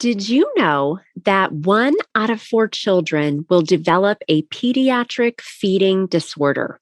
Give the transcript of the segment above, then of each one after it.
Did you know that 1 out of 4 children will develop a pediatric feeding disorder?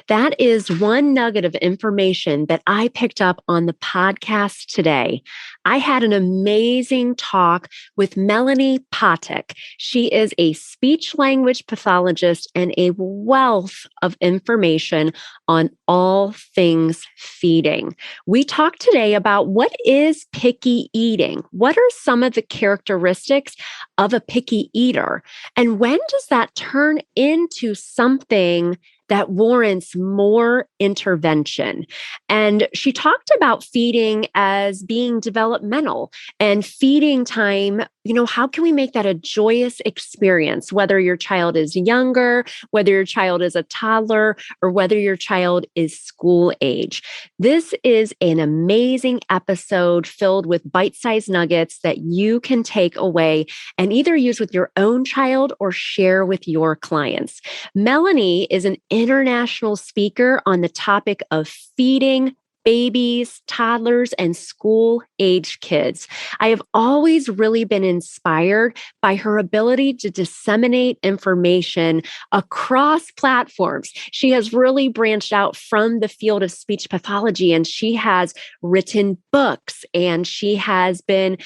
That is one nugget of information that I picked up on the podcast today. I had an amazing talk with Melanie Potock. She is a speech language pathologist and a wealth of information on all things feeding. We talked today about what is picky eating. What are some of the characteristics of a picky eater? And when does that turn into something that warrants more intervention? And she talked about feeding as being developmental and feeding time. How can we make that a joyous experience, whether your child is younger, whether your child is a toddler, or whether your child is school age? This is an amazing episode filled with bite-sized nuggets that you can take away and either use with your own child or share with your clients. Melanie is an international speaker on the topic of feeding babies, toddlers, and school-age kids. I have always really been inspired by her ability to disseminate information across platforms. She has really branched out from the field of speech pathology, and she has written books, and she has been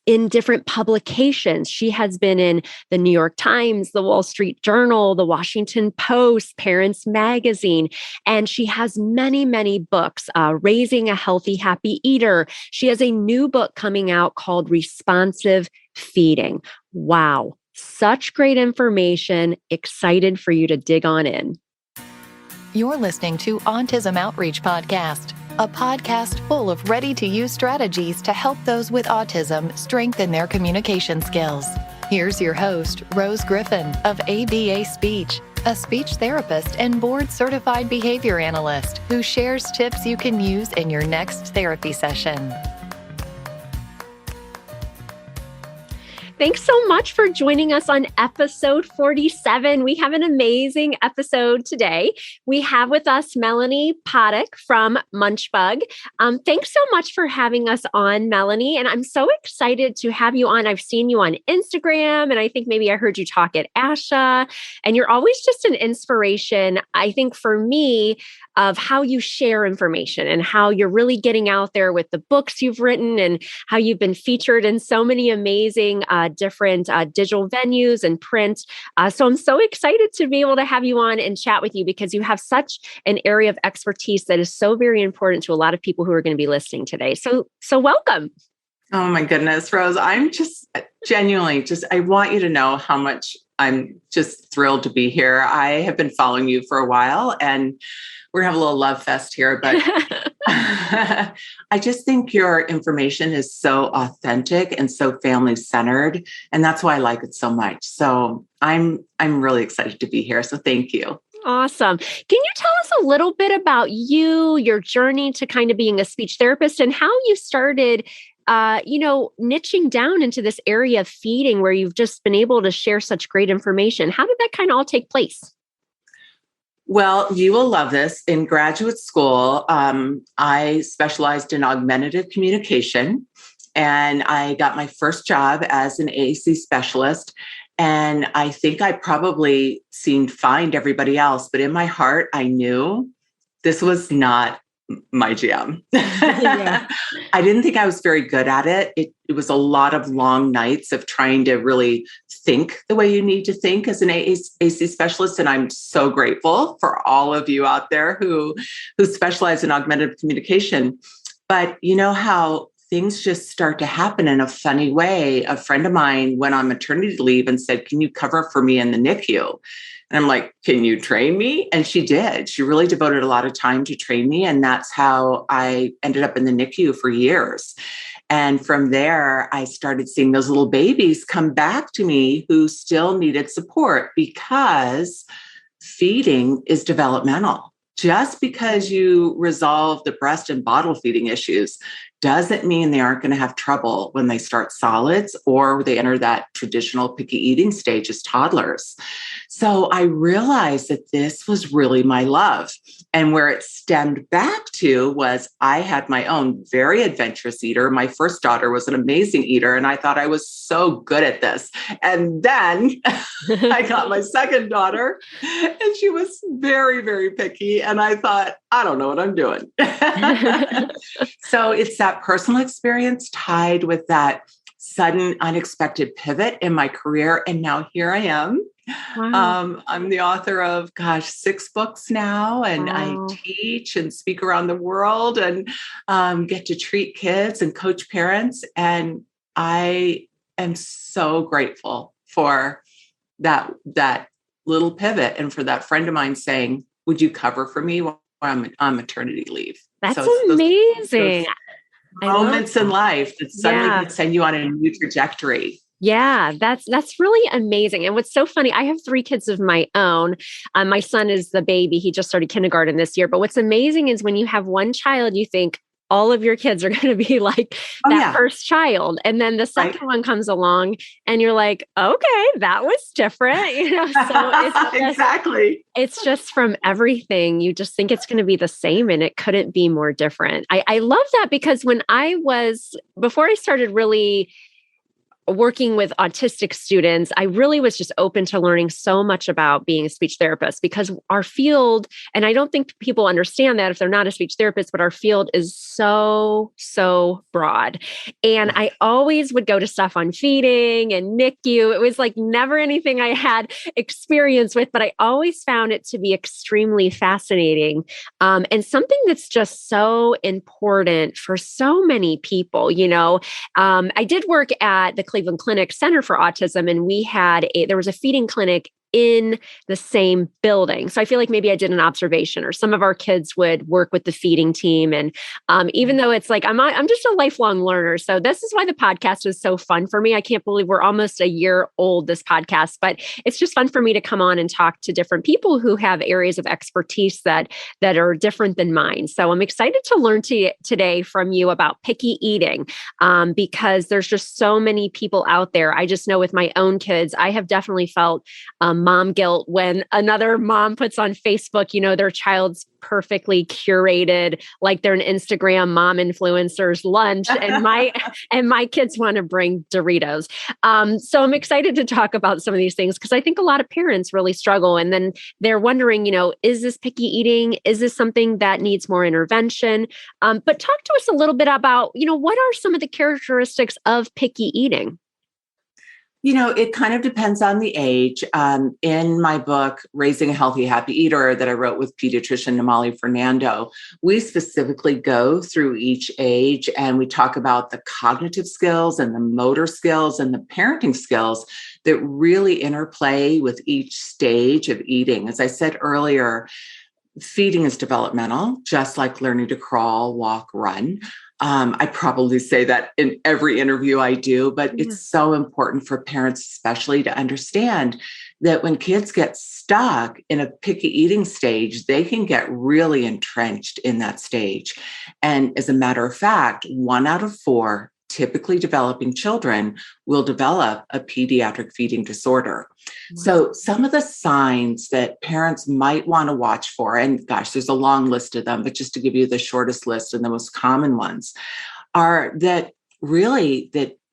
in different publications. She has been in the New York Times, the Wall Street Journal, the Washington Post, Parents Magazine, and she has many, many books, Raising a Healthy, Happy Eater. She has a new book coming out called Responsive Feeding. Wow, such great information. Excited for you to dig on in. You're listening to Autism Outreach Podcast, a podcast full of ready-to-use strategies to help those with autism strengthen their communication skills. Here's your host, Rose Griffin of ABA Speech, a speech therapist and board-certified behavior analyst who shares tips you can use in your next therapy session. Thanks so much for joining us on episode 47. We have an amazing episode today. We have with us Melanie Potock from Munch. Thanks so much for having us on, Melanie. And I'm so excited to have you on. I've seen you on Instagram, and I think maybe I heard you talk at ASHA. And you're always just an inspiration, I think, for me, of how you share information and how you're really getting out there with the books you've written and how you've been featured in so many amazing different digital venues and print. So I'm so excited to be able to have you on and chat with you because you have such an area of expertise that is so very important to a lot of people who are going to be listening today. So welcome. Oh my goodness, Rose. I'm just genuinely I want you to know how much I'm just thrilled to be here. I have been following you for a while and we're going to have a little love fest here, but I just think your information is so authentic and so family centered. And that's why I like it so much. So I'm really excited to be here. So thank you. Awesome. Can you tell us a little bit about you, your journey to kind of being a speech therapist and how you started niching down into this area of feeding where you've just been able to share such great information? How did that kind of all take place? Well, you will love this. In graduate school, I specialized in augmentative communication, and I got my first job as an AAC specialist. And I think I probably seemed fine to everybody else, but in my heart, I knew this was not my jam. Yeah. I didn't think I was very good at it. It was a lot of long nights of trying to really think the way you need to think as an AAC specialist. And I'm so grateful for all of you out there who specialize in augmentative communication. But you know how things just start to happen in a funny way. A friend of mine went on maternity leave and said, "Can you cover for me in the NICU?" And I'm like, "Can you train me?" And she did. She really devoted a lot of time to train me. And that's how I ended up in the NICU for years. And from there, I started seeing those little babies come back to me who still needed support because feeding is developmental. Just because you resolve the breast and bottle feeding issues doesn't mean they aren't going to have trouble when they start solids or they enter that traditional picky eating stage as toddlers. So I realized that this was really my love. And where it stemmed back to was I had my own very adventurous eater. My first daughter was an amazing eater, and I thought I was so good at this. And then I got my second daughter, and she was very, very picky. And I thought, I don't know what I'm doing. So it's that personal experience tied with that sudden unexpected pivot in my career. And now here I am. Wow. I'm the author of, 6 books now, and Wow. I teach and speak around the world and get to treat kids and coach parents. And I am so grateful for that little pivot and for that friend of mine saying, would you cover for me while I'm on maternity leave? That's So it's amazing. those I love moments in life that suddenly Yeah. can send you on a new trajectory. Yeah, that's really amazing. And what's so funny, I have 3 kids of my own. My son is the baby. He just started kindergarten this year. But what's amazing is when you have one child, you think all of your kids are going to be like Oh, that yeah. first child. And then the Right. second one comes along and you're like, okay, that was different. So Exactly. it's just from everything. You just think it's going to be the same and it couldn't be more different. I love that because before I started really working with autistic students, I really was just open to learning so much about being a speech therapist because our field, and I don't think people understand that if they're not a speech therapist, but our field is so, so broad. And I always would go to stuff on feeding and NICU. It was like never anything I had experience with, but I always found it to be extremely fascinating and something that's just so important for so many people. I did work at the Cleveland Clinic Center for Autism, and there was a feeding clinic in the same building. So I feel like maybe I did an observation, or some of our kids would work with the feeding team. And even though it's like, I'm just a lifelong learner. So this is why the podcast is so fun for me. I can't believe we're almost a year old, this podcast, but it's just fun for me to come on and talk to different people who have areas of expertise that are different than mine. So I'm excited to learn today from you about picky eating because there's just so many people out there. I just know with my own kids, I have definitely felt mom guilt when another mom puts on Facebook, their child's perfectly curated, like they're an Instagram mom influencer's lunch, and my kids want to bring Doritos. So I'm excited to talk about some of these things because I think a lot of parents really struggle, and then they're wondering, is this picky eating? Is this something that needs more intervention? But talk to us a little bit about, what are some of the characteristics of picky eating? It kind of depends on the age. In my book, Raising a Healthy, Happy Eater, that I wrote with pediatrician Namali Fernando, we specifically go through each age and we talk about the cognitive skills and the motor skills and the parenting skills that really interplay with each stage of eating. As I said earlier, feeding is developmental, just like learning to crawl, walk, run. I probably say that in every interview I do, but it's so important for parents, especially to understand that when kids get stuck in a picky eating stage, they can get really entrenched in that stage. And as a matter of fact, 1 out of 4 typically developing children will develop a pediatric feeding disorder. So some of the signs that parents might want to watch for, and gosh, there's a long list of them, but just to give you the shortest list and the most common ones, are that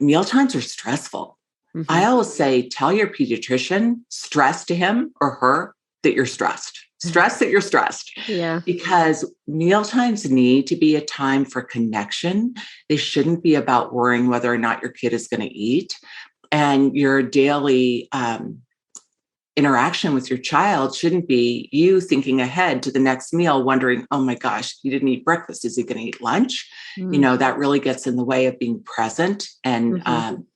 mealtimes are stressful. Mm-hmm. I always say, tell your pediatrician, stress to him or her that you're stressed. Stress that you're stressed. Yeah. Because mealtimes need to be a time for connection. They shouldn't be about worrying whether or not your kid is going to eat. And your daily interaction with your child shouldn't be you thinking ahead to the next meal, wondering, oh my gosh, he didn't eat breakfast. Is he going to eat lunch? That really gets in the way of being present and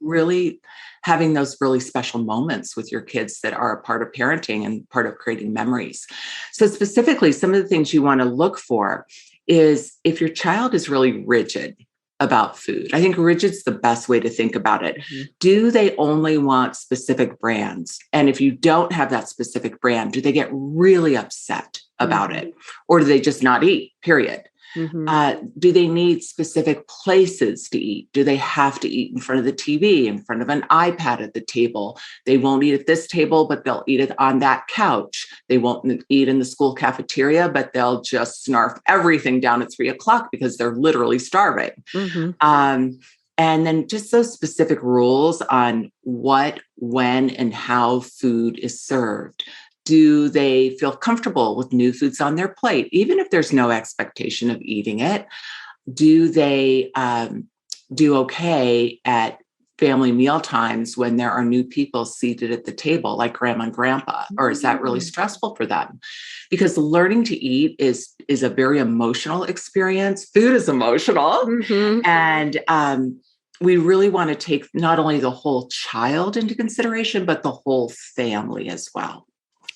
really having those really special moments with your kids that are a part of parenting and part of creating memories. So specifically, some of the things you want to look for is if your child is really rigid about food. I think rigid's the best way to think about it. Do they only want specific brands? And if you don't have that specific brand, do they get really upset about it? Or do they just not eat, period? Mm-hmm. Do they need specific places to eat? Do they have to eat in front of the TV, in front of an iPad at the table? They won't eat at this table, but they'll eat it on that couch. They won't eat in the school cafeteria, but they'll just snarf everything down at 3 o'clock because they're literally starving. Mm-hmm. And then just those specific rules on what, when, and how food is served. Do they feel comfortable with new foods on their plate, even if there's no expectation of eating it? Do they do okay at family meal times when there are new people seated at the table, like grandma and grandpa? Or is that really stressful for them? Because learning to eat is a very emotional experience. Food is emotional. Mm-hmm. And we really want to take not only the whole child into consideration, but the whole family as well.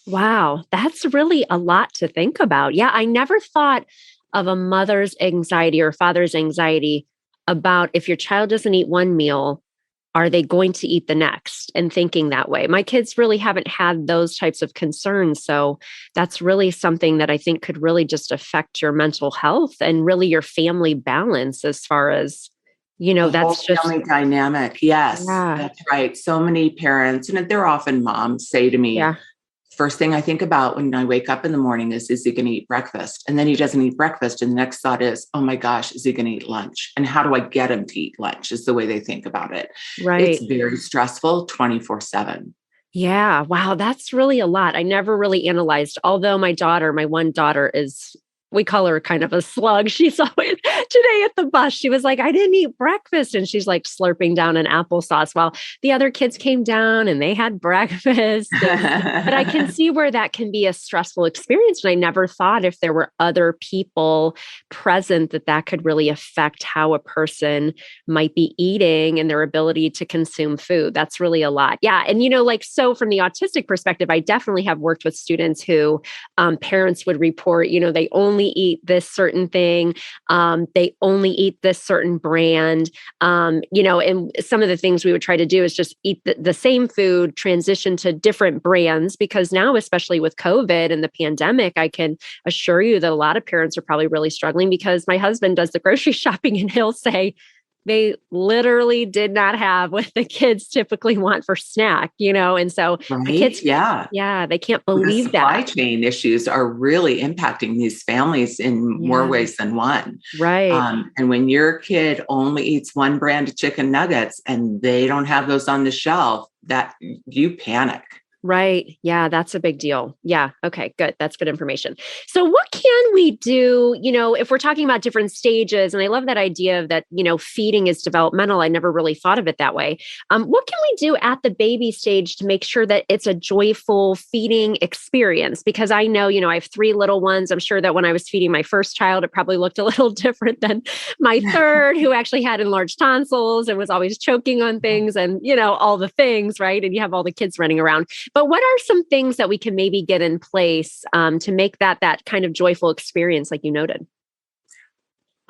Wow, that's really a lot to think about. Yeah, I never thought of a mother's anxiety or father's anxiety about if your child doesn't eat one meal, are they going to eat the next? And thinking that way. My kids really haven't had those types of concerns. So that's really something that I think could really just affect your mental health and really your family balance as far as, The that's whole just, family dynamic. Yes, yeah, that's right. So many parents, and they're often moms, say to me, yeah. first thing I think about when I wake up in the morning is he going to eat breakfast? And then he doesn't eat breakfast. And the next thought is, oh my gosh, is he going to eat lunch? And how do I get him to eat lunch is the way they think about it. Right. It's very stressful 24/7. Yeah. Wow. That's really a lot. I never really analyzed, although my one daughter we call her kind of a slug. She's always today at the bus. She was like, I didn't eat breakfast. And she's like slurping down an applesauce while the other kids came down and they had breakfast. But I can see where that can be a stressful experience. And I never thought if there were other people present that could really affect how a person might be eating and their ability to consume food. That's really a lot. Yeah. And, so from the autistic perspective, I definitely have worked with students who parents would report, they only eat this certain thing. They only eat this certain brand. And some of the things we would try to do is just eat the same food, transition to different brands, because now, especially with COVID and the pandemic, I can assure you that a lot of parents are probably really struggling because my husband does the grocery shopping and he'll say, they literally did not have what the kids typically want for snack, and so the Right? kids, Yeah. yeah, they can't The believe supply that. chain issues are really impacting these families in more Yeah, ways than one. right. And when your kid only eats one brand of chicken nuggets and they don't have those on the shelf, that you panic. Right. Yeah, that's a big deal. Yeah. Okay, good. That's good information. So what can we do, if we're talking about different stages, and I love that idea of that, feeding is developmental. I never really thought of it that way. What can we do at the baby stage to make sure that it's a joyful feeding experience? Because I know, I have 3 little ones. I'm sure that when I was feeding my first child, it probably looked a little different than my third, who actually had enlarged tonsils and was always choking on things and, all the things, right? And you have all the kids running around. But what are some things that we can maybe get in place to make that kind of joyful experience, like you noted?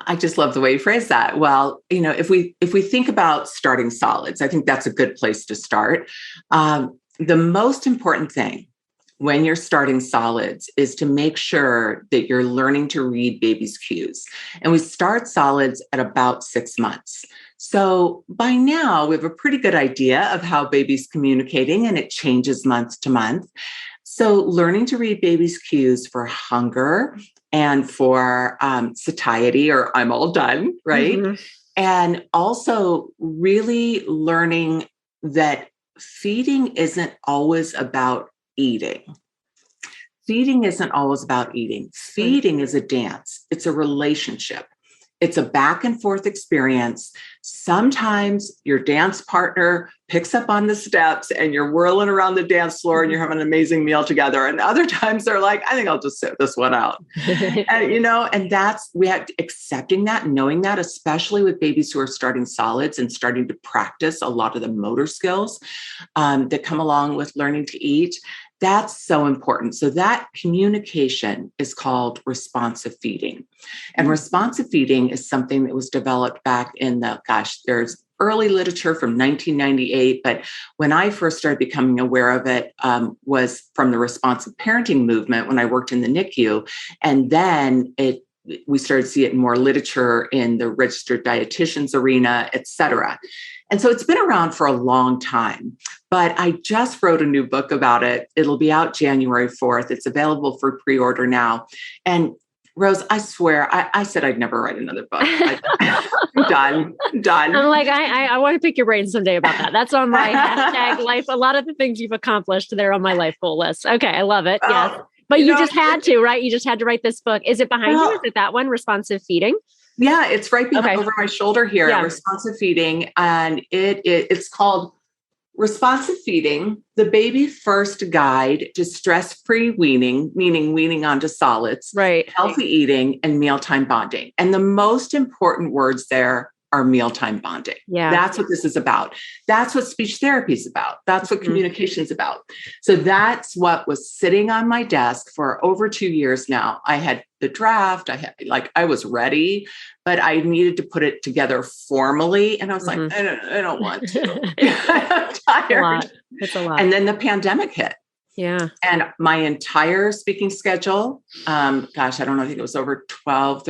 I just love the way you phrase that. Well, if we think about starting solids, I think that's a good place to start. The most important thing when you're starting solids is to make sure that you're learning to read baby's cues. And we start solids at about 6 months. So by now, we have a pretty good idea of how baby's communicating, and it changes month to month. So learning to read baby's cues for hunger and for satiety, or I'm all done, right? Mm-hmm. And also really learning that feeding isn't always about eating. Feeding isn't always about eating. Feeding is a dance. It's a relationship. It's a back and forth experience. Sometimes your dance partner picks up on the steps and you're whirling around the dance floor and you're having an amazing meal together. And other times they're like, I think I'll just sit this one out. And we have accepting that, knowing that, especially with babies who are starting solids and starting to practice a lot of the motor skills that come along with learning to eat. That's so important. So that communication is called responsive feeding. And responsive feeding is something that was developed back in there's early literature from 1998. But when I first started becoming aware of it was from the responsive parenting movement when I worked in the NICU. And then it we started to see it in more literature in the registered dietitians arena, et cetera. And so it's been around for a long time, but I just wrote a new book about it. It'll be out January 4th. It's available for pre-order now. And Rose, I swear, I said I'd never write another book. I'm done. I'm like, I want to pick your brain someday about that. That's on my hashtag life. A lot of the things you've accomplished, they're on my life goal list. Okay, I love it. Yes. But you just had to, right? You just had to write this book. Is it behind you? Is it that one, Responsive Feeding? Yeah, it's right behind over my shoulder here, Responsive Feeding. And it's called Responsive Feeding, the baby first guide to stress-free weaning, meaning weaning onto solids, right, healthy eating, and mealtime bonding. And the most important words there are mealtime bonding. Yeah. That's what this is about. That's what speech therapy is about. That's what communication is about. So that's what was sitting on my desk for over 2 years now. I had the draft. I was ready, but I needed to put it together formally. And I was like, I don't want to. I'm tired. It's a lot. And then the pandemic hit. Yeah. And my entire speaking schedule, I don't know, I think it was over 12,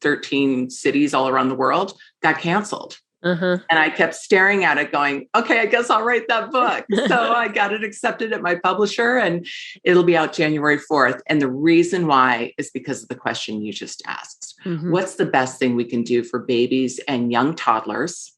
13 cities all around the world, got canceled. And I kept staring at it going, okay, I guess I'll write that book. So I got it accepted at my publisher and it'll be out January 4th. And the reason why is because of the question you just asked. What's the best thing we can do for babies and young toddlers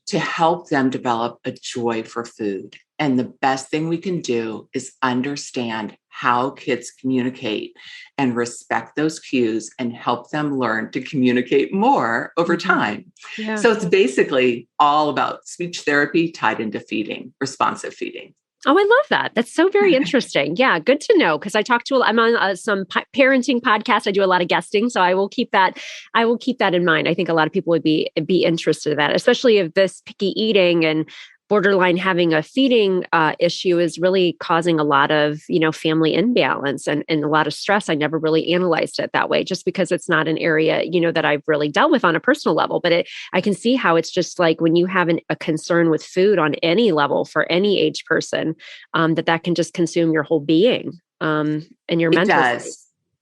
to help them develop a joy for food? And the best thing we can do is understand how kids communicate and respect those cues and help them learn to communicate more over time. Yeah. So it's basically all about speech therapy tied into feeding, responsive feeding. Oh, I love that. That's so very interesting. Yeah, good to know. Because I'm on some parenting podcasts. I do a lot of guesting, so I will keep that. I will keep that in mind. I think a lot of people would be interested in that, especially if this picky eating and borderline having a feeding issue is really causing a lot of, family imbalance and a lot of stress. I never really analyzed it that way, just because it's not an area, that I've really dealt with on a personal level. But I can see how it's just like when you have a concern with food on any level for any age person, that can just consume your whole being and your mental state.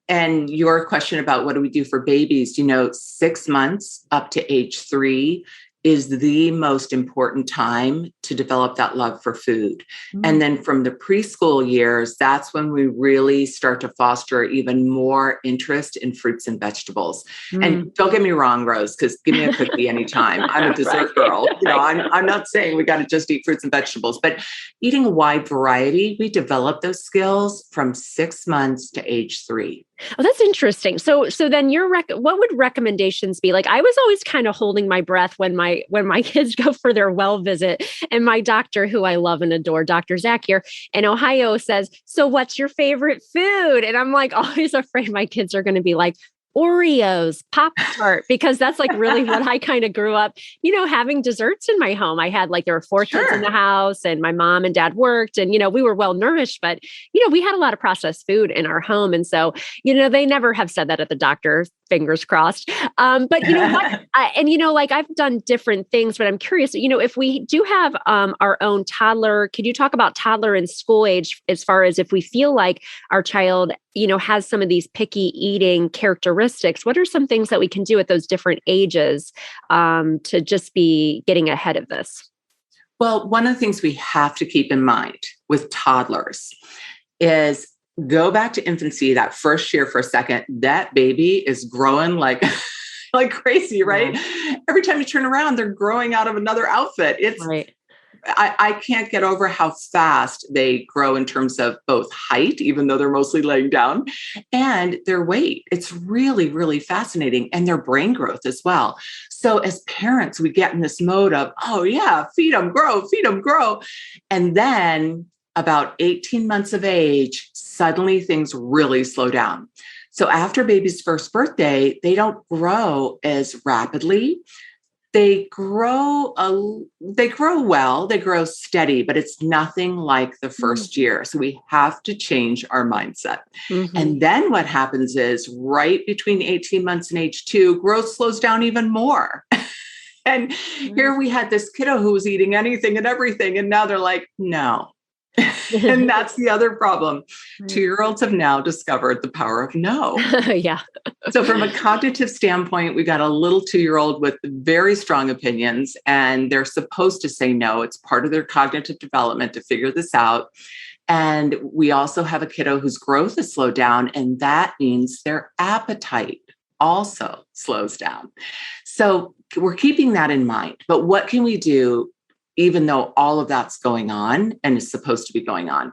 And your question about what do we do for babies, 6 months up to age 3 is the most important time to develop that love for food. And then from the preschool years, that's when we really start to foster even more interest in fruits and vegetables. And don't get me wrong, Rose, because give me a cookie anytime. I'm a dessert girl. I'm not saying we got to just eat fruits and vegetables, but eating a wide variety, we develop those skills from 6 months to age 3. Oh, that's interesting. So then what would recommendations be? Like, I was always kind of holding my breath when my kids go for their well visit, and my doctor, who I love and adore, Dr. Zach here in Ohio, says, "So what's your favorite food?" And I'm like always afraid my kids are going to be like, Oreos, Pop-Tart, because that's like really what I kind of grew up, having desserts in my home. I had there were 4 kids in the house, and my mom and dad worked, and, we were well nourished, but, we had a lot of processed food in our home. And so, they never have said that at the doctor, fingers crossed. But you know what? I've done different things, but I'm curious, if we do have our own toddler, could you talk about toddler and school age as far as if we feel like our child, has some of these picky eating characteristics, what are some things that we can do at those different ages to just be getting ahead of this? Well, one of the things we have to keep in mind with toddlers is go back to infancy, that first year for a second. That baby is growing like crazy, right? Yeah. Every time you turn around, they're growing out of another outfit. It's right. I can't get over how fast they grow in terms of both height, even though they're mostly laying down, and their weight. It's really, really fascinating. And their brain growth as well. So as parents, we get in this mode of, oh yeah, feed them, grow. And then about 18 months of age, suddenly things really slow down. So after baby's first birthday, they don't grow as rapidly. They grow well, they grow steady, but it's nothing like the first year. So we have to change our mindset. And then what happens is right between 18 months and age 2, growth slows down even more. And here we had this kiddo who was eating anything and everything. And now they're like, no, And that's the other problem. 2-year-olds have now discovered the power of no. Yeah. So from a cognitive standpoint, we got a little 2-year-old with very strong opinions, and they're supposed to say no. It's part of their cognitive development to figure this out. And we also have a kiddo whose growth is slowed down, and that means their appetite also slows down. So we're keeping that in mind. But what can we do, even though all of that's going on and is supposed to be going on?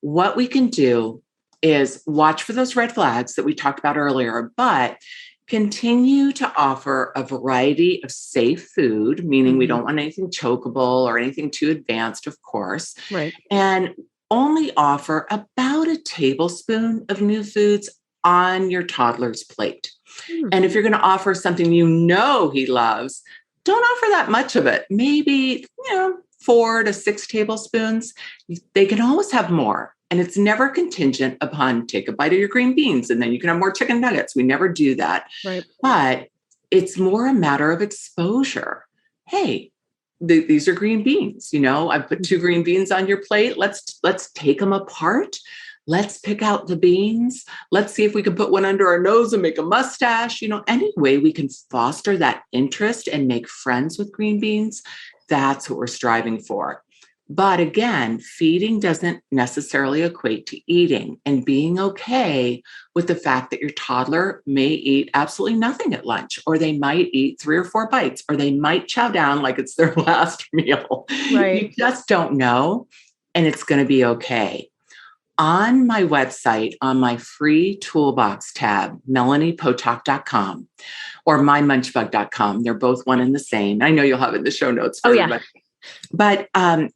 What we can do is watch for those red flags that we talked about earlier, but continue to offer a variety of safe food, meaning we don't want anything chokeable or anything too advanced, of course. Right. And only offer about a tablespoon of new foods on your toddler's plate. And if you're going to offer something you know he loves, don't offer that much of it. Maybe, 4 to 6 tablespoons. They can always have more. And it's never contingent upon take a bite of your green beans and then you can have more chicken nuggets. We never do that. Right. But it's more a matter of exposure. Hey, these are green beans. I put 2 green beans on your plate. Let's take them apart. Let's pick out the beans. Let's see if we can put one under our nose and make a mustache. Any way we can foster that interest and make friends with green beans. That's what we're striving for. But again, feeding doesn't necessarily equate to eating, and being okay with the fact that your toddler may eat absolutely nothing at lunch, or they might eat 3 or 4 bites, or they might chow down like it's their last meal. Right. You just don't know, and it's going to be okay. On my website, on my free toolbox tab, melaniepotock.com or mymunchbug.com, they're both one and the same. I know you'll have it in the show notes for everybody. But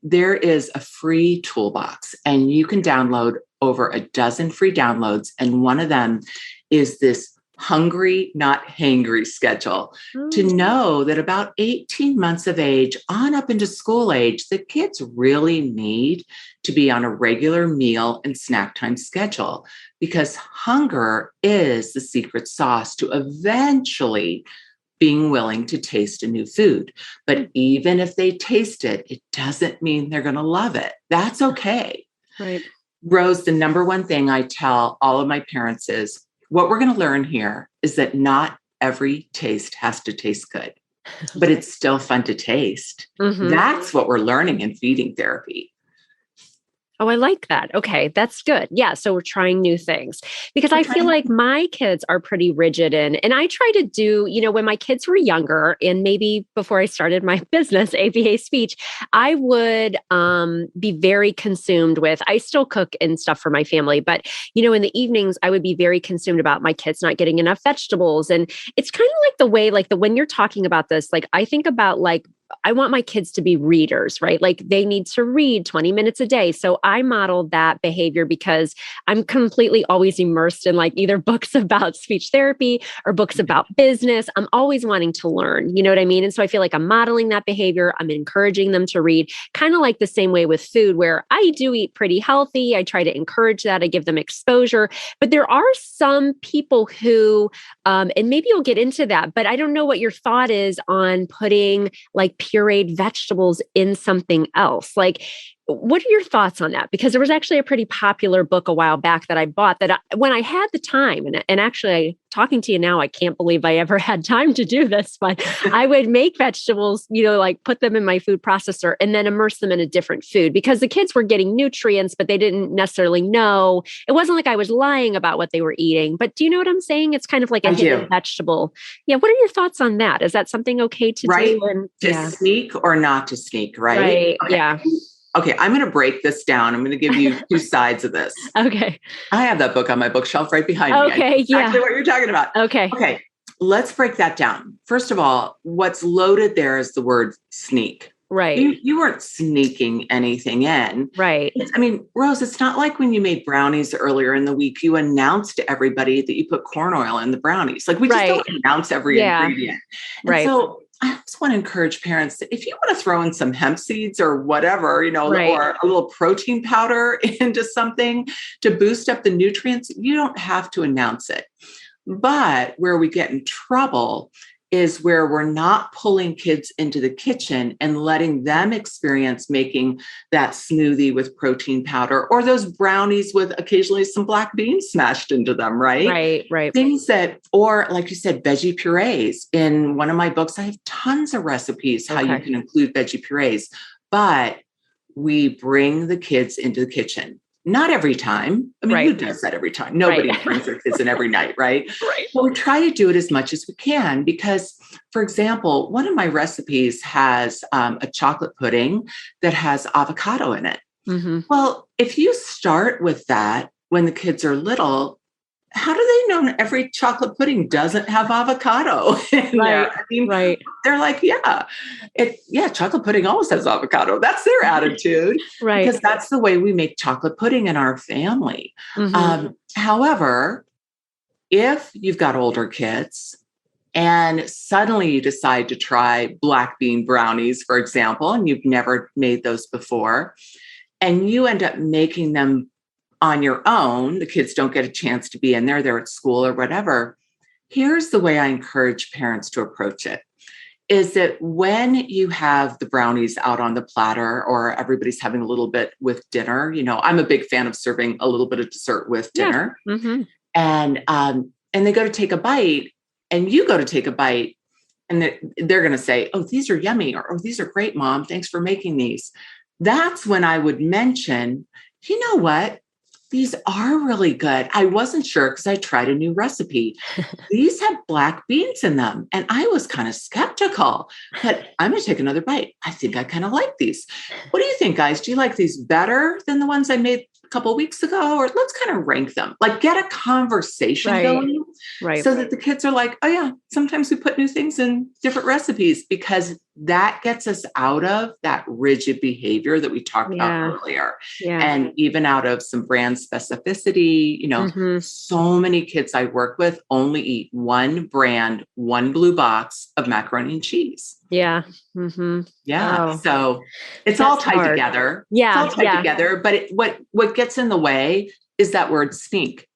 there is a free toolbox, and you can download over a dozen free downloads. And one of them is this hungry, not hangry schedule to know that about 18 months of age on up into school age, the kids really need to be on a regular meal and snack time schedule, because hunger is the secret sauce to eventually being willing to taste a new food. But even if they taste it, it doesn't mean they're going to love it. That's okay. Right. Rose, the number one thing I tell all of my parents is what we're going to learn here is that not every taste has to taste good, but it's still fun to taste. That's what we're learning in feeding therapy. Oh, I like that. Okay, that's good. Yeah, so we're trying new things, because I feel like my kids are pretty rigid and I try to do, when my kids were younger and maybe before I started my business, ABA Speech, I would be very consumed with, I still cook and stuff for my family, but in the evenings, I would be very consumed about my kids not getting enough vegetables. And it's kind of like the way, when you're talking about this, I think about I want my kids to be readers, right? They need to read 20 minutes a day. So I modeled that behavior because I'm completely always immersed in either books about speech therapy or books about business. I'm always wanting to learn, you know what I mean? And so I feel like I'm modeling that behavior. I'm encouraging them to read, kind of like the same way with food, where I do eat pretty healthy. I try to encourage that. I give them exposure. But there are some people who, and maybe you'll get into that, but I don't know what your thought is on putting pureed vegetables in something else. What are your thoughts on that? Because there was actually a pretty popular book a while back that I bought that when I had the time, and actually talking to you now, I can't believe I ever had time to do this, but I would make vegetables, put them in my food processor and then immerse them in a different food, because the kids were getting nutrients, but they didn't necessarily know. It wasn't like I was lying about what they were eating, but do you know what I'm saying? It's kind of like a hidden vegetable. Yeah. What are your thoughts on that? Is that something okay to do? And, to sneak or not to sneak, right? Right. Okay. Yeah. Okay, I'm going to break this down. I'm going to give you 2 sides of this. Okay. I have that book on my bookshelf right behind me. Okay, Exactly what you're talking about. Okay. Let's break that down. First of all, what's loaded there is the word sneak. Right. You weren't sneaking anything in. Right. Rose, it's not like when you made brownies earlier in the week, you announced to everybody that you put corn oil in the brownies. We just don't announce every ingredient. And so I just want to encourage parents that if you want to throw in some hemp seeds or whatever, or a little protein powder into something to boost up the nutrients, you don't have to announce it. But where we get in trouble is where we're not pulling kids into the kitchen and letting them experience making that smoothie with protein powder or those brownies with occasionally some black beans smashed into them, right? Right. Things that, or like you said, veggie purees. In one of my books, I have tons of recipes how you can include veggie purees, but we bring the kids into the kitchen. Not every time. I mean, who does that every time? Nobody brings their kids in every night, right? But we try to do it as much as we can because, for example, one of my recipes has a chocolate pudding that has avocado in it. Mm-hmm. Well, if you start with that when the kids are little, how do they know every chocolate pudding doesn't have avocado in there? I mean, they're like, chocolate pudding always has avocado. That's their attitude, because that's the way we make chocolate pudding in our family. Mm-hmm. However, if you've got older kids and suddenly you decide to try black bean brownies, for example, and you've never made those before, and you end up making them on your own, the kids don't get a chance to be in there, they're at school or whatever. Here's the way I encourage parents to approach it, is that when you have the brownies out on the platter or everybody's having a little bit with dinner, I'm a big fan of serving a little bit of dessert with dinner. Mm-hmm. And they go to take a bite and you go to take a bite and they're going to say, oh, these are yummy, or, oh, these are great, Mom. Thanks for making these. That's when I would mention, you know what? These are really good. I wasn't sure because I tried a new recipe. These have black beans in them. And I was kind of skeptical, but I'm going to take another bite. I think I kind of like these. What do you think, guys? Do you like these better than the ones I made a couple of weeks ago? Or let's kind of rank them, like get a conversation going so that the kids are like, oh yeah, sometimes we put new things in different recipes, because that gets us out of that rigid behavior that we talked about earlier. And even out of some brand specificity. So many kids I work with only eat one brand, one blue box of macaroni and cheese. Mm-hmm. So it's all tied together. It's all tied together. But what gets in the way is that word sneak.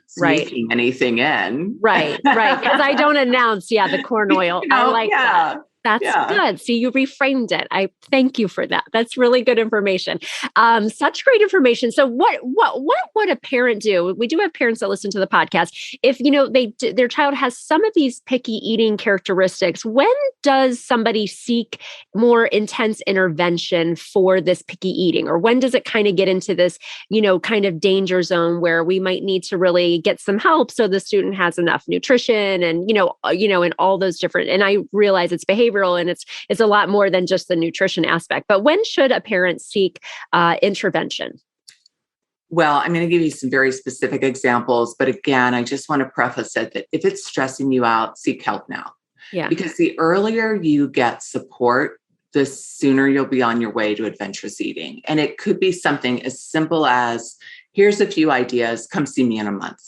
Sneaking anything in. Right. Because I don't announce, the corn oil. I like that. That's good. See, you reframed it. I thank you for that. That's really good information. Such great information. So what would a parent do? We do have parents that listen to the podcast. If, their child has some of these picky eating characteristics, when does somebody seek more intense intervention for this picky eating? Or when does it kind of get into this, kind of danger zone where we might need to really get some help so the student has enough nutrition and, and all those different, and I realize it's behavioral and it's a lot more than just the nutrition aspect. But when should a parent seek intervention? Well, I'm going to give you some very specific examples. But again, I just want to preface it that if it's stressing you out, seek help now. Because the earlier you get support, the sooner you'll be on your way to adventurous eating. And it could be something as simple as, here's a few ideas, come see me in a month.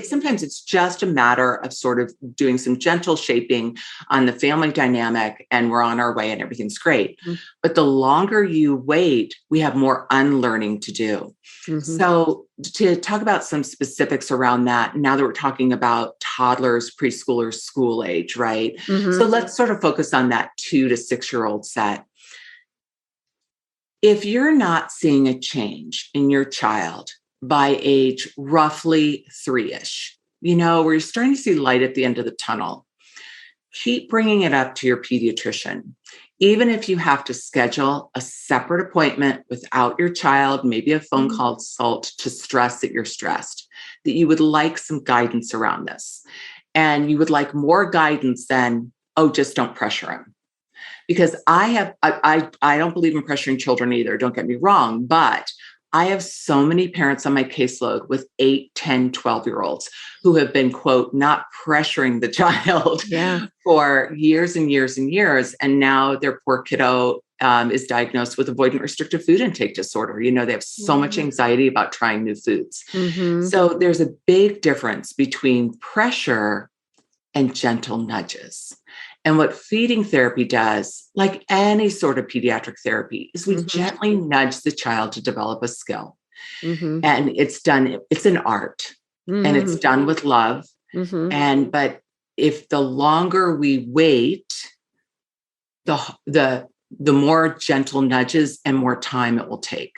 Sometimes it's just a matter of sort of doing some gentle shaping on the family dynamic and we're on our way and everything's great. Mm-hmm. But the longer you wait, we have more unlearning to do. Mm-hmm. So to talk about some specifics around that, now that we're talking about toddlers, preschoolers, school age, right? Mm-hmm. So let's sort of focus on that 2 to 6-year-old set. If you're not seeing a change in your child by age roughly 3-ish, where you're starting to see light at the end of the tunnel, keep bringing it up to your pediatrician. Even if you have to schedule a separate appointment without your child, maybe a phone call to stress that you're stressed, that you would like some guidance around this. And you would like more guidance than, oh, just don't pressure him. Because I don't believe in pressuring children either, don't get me wrong, but I have so many parents on my caseload with 8, 10, 12-year-olds who have been, quote, not pressuring the child for years and years and years. And now their poor kiddo is diagnosed with avoidant restrictive food intake disorder. They have so much anxiety about trying new foods. Mm-hmm. So there's a big difference between pressure and gentle nudges. And what feeding therapy does, like any sort of pediatric therapy, is we gently nudge the child to develop a skill. Mm-hmm. And it's an art and it's done with love. Mm-hmm. But if the longer we wait, the more gentle nudges and more time it will take.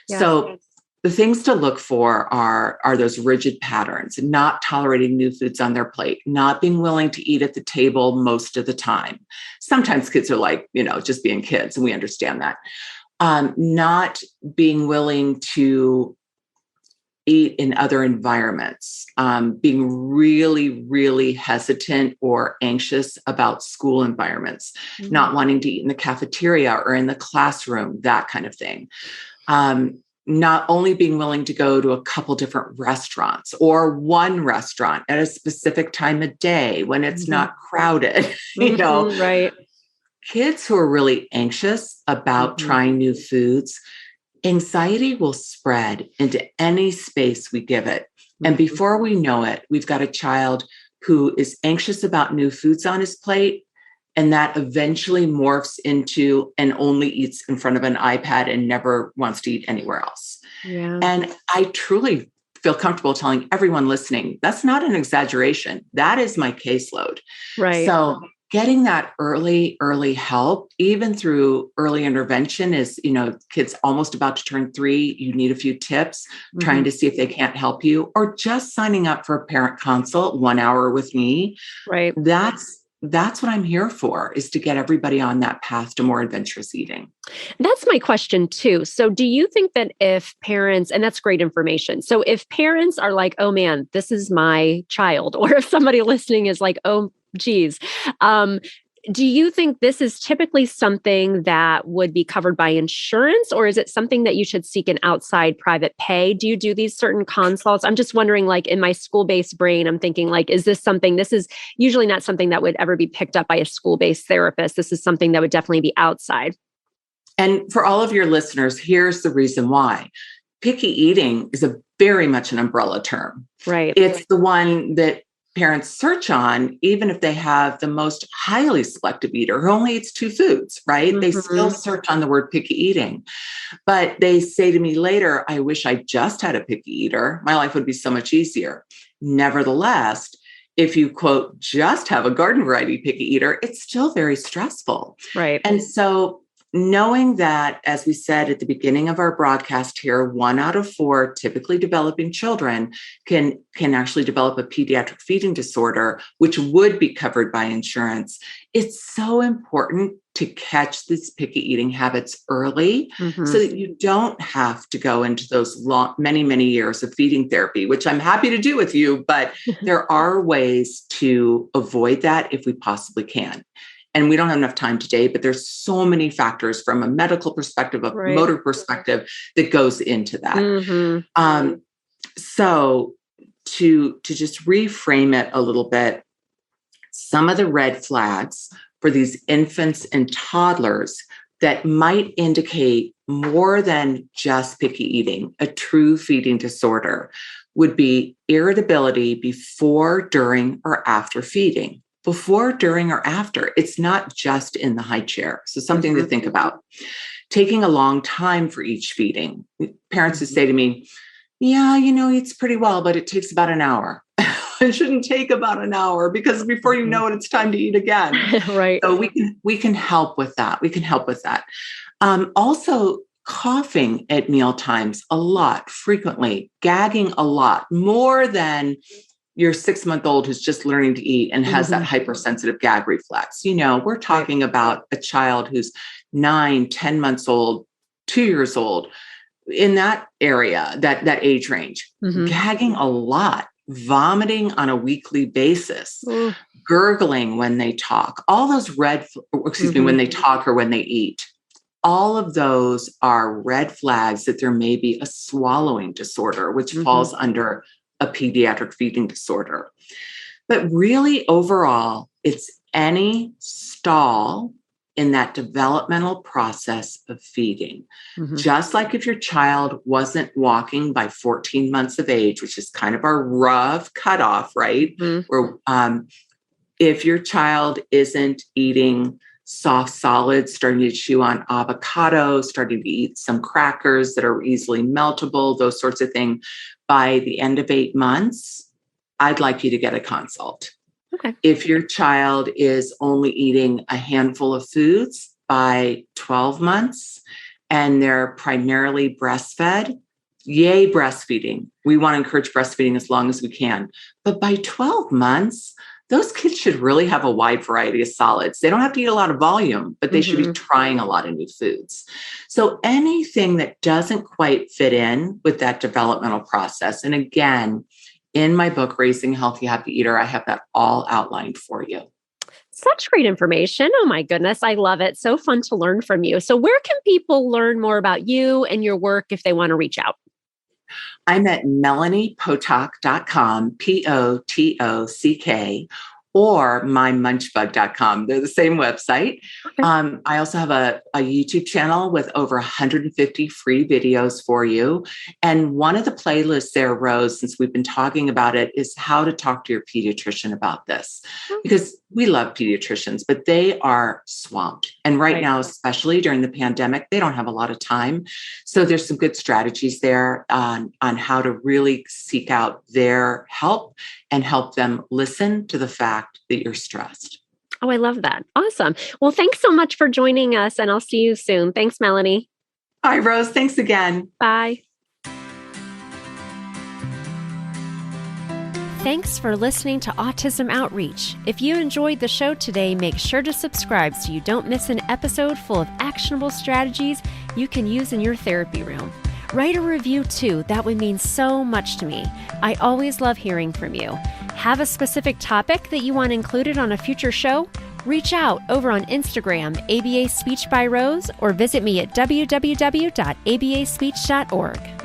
Yes. So the things to look for are those rigid patterns, not tolerating new foods on their plate, not being willing to eat at the table most of the time. Sometimes kids are like, just being kids, and we understand that. Not being willing to eat in other environments, being really, really hesitant or anxious about school environments, not wanting to eat in the cafeteria or in the classroom, that kind of thing. Not only being willing to go to a couple different restaurants or one restaurant at a specific time of day when it's not crowded, Right. Kids who are really anxious about trying new foods, anxiety will spread into any space we give it. And before we know it, we've got a child who is anxious about new foods on his plate, and that eventually morphs into and only eats in front of an iPad and never wants to eat anywhere else. Yeah. And I truly feel comfortable telling everyone listening, that's not an exaggeration. That is my caseload. Right. So getting that early help, even through early intervention, is, kids almost about to turn 3, you need a few tips, trying to see if they can't help you, or just signing up for a parent consult, 1 hour with me. Right. That's what I'm here for, is to get everybody on that path to more adventurous eating. That's my question too. So do you think that if parents, and that's great information. So if parents are like, oh man, this is my child, or if somebody listening is like, oh, geez, do you think this is typically something that would be covered by insurance, or is it something that you should seek an outside private pay? Do you do these certain consults? I'm just wondering, like in my school-based brain, I'm thinking like, is this is usually not something that would ever be picked up by a school-based therapist. This is something that would definitely be outside. And for all of your listeners, here's the reason why. Picky eating is very much an umbrella term. Right. It's the one that parents search on, even if they have the most highly selective eater who only eats 2 foods, right? They still search on the word picky eating. But they say to me later, I wish I just had a picky eater. My life would be so much easier. Nevertheless, if you, quote, just have a garden variety picky eater, it's still very stressful. Right. And so knowing that, as we said at the beginning of our broadcast here, 1 out of 4 typically developing children can actually develop a pediatric feeding disorder, which would be covered by insurance. It's so important to catch these picky eating habits early so that you don't have to go into those many, many years of feeding therapy, which I'm happy to do with you, but there are ways to avoid that if we possibly can. And we don't have enough time today, but there's so many factors from a medical perspective, a motor perspective that goes into that. So to just reframe it a little bit, some of the red flags for these infants and toddlers that might indicate more than just picky eating, a true feeding disorder, would be irritability before, during, or after feeding. Before, during, or after. It's not just in the high chair. So something to think about. Taking a long time for each feeding. Parents who say to me, yeah, he eats pretty well, but it takes about an hour. It shouldn't take about an hour, because before you know it, it's time to eat again. Right. So we can help with that. We can help with that. Also, coughing at meal times a lot, frequently, gagging a lot, more than your 6-month-old who's just learning to eat and has that hypersensitive gag reflex. We're talking about a child who's 9, 10 months old, 2 years old, in that area, that age range, gagging a lot, vomiting on a weekly basis, gurgling when they talk, all those when they talk or when they eat. All of those are red flags that there may be a swallowing disorder, which falls under a pediatric feeding disorder. But really, overall, it's any stall in that developmental process of feeding. Just like if your child wasn't walking by 14 months of age, which is kind of our rough cutoff, right? Where if your child isn't eating soft solids, starting to chew on avocado, starting to eat some crackers that are easily meltable, those sorts of things, by the end of 8 months, I'd like you to get a consult. Okay. If your child is only eating a handful of foods by 12 months and they're primarily breastfed, yay, breastfeeding. We want to encourage breastfeeding as long as we can. But by 12 months, those kids should really have a wide variety of solids. They don't have to eat a lot of volume, but they should be trying a lot of new foods. So anything that doesn't quite fit in with that developmental process, and again, in my book, Raising a Healthy, Happy Eater, I have that all outlined for you. Such great information. Oh my goodness. I love it. So fun to learn from you. So where can people learn more about you and your work if they want to reach out? I'm at melaniepotock.com, Potock, or mymunchbug.com. They're the same website. Okay. I also have a YouTube channel with over 150 free videos for you. And one of the playlists there, Rose, since we've been talking about it, is how to talk to your pediatrician about this. Because we love pediatricians, but they are swamped. And right now, especially during the pandemic, they don't have a lot of time. So there's some good strategies there on how to really seek out their help and help them listen to the fact that you're stressed. Oh, I love that. Awesome. Well, thanks so much for joining us, and I'll see you soon. Thanks, Melanie. Hi, Rose. Thanks again. Bye. Thanks for listening to Autism Outreach. If you enjoyed the show today, make sure to subscribe so you don't miss an episode full of actionable strategies you can use in your therapy room. Write a review too. That would mean so much to me. I always love hearing from you. Have a specific topic that you want included on a future show? Reach out over on Instagram, ABA Speech by Rose, or visit me at www.abaspeech.org.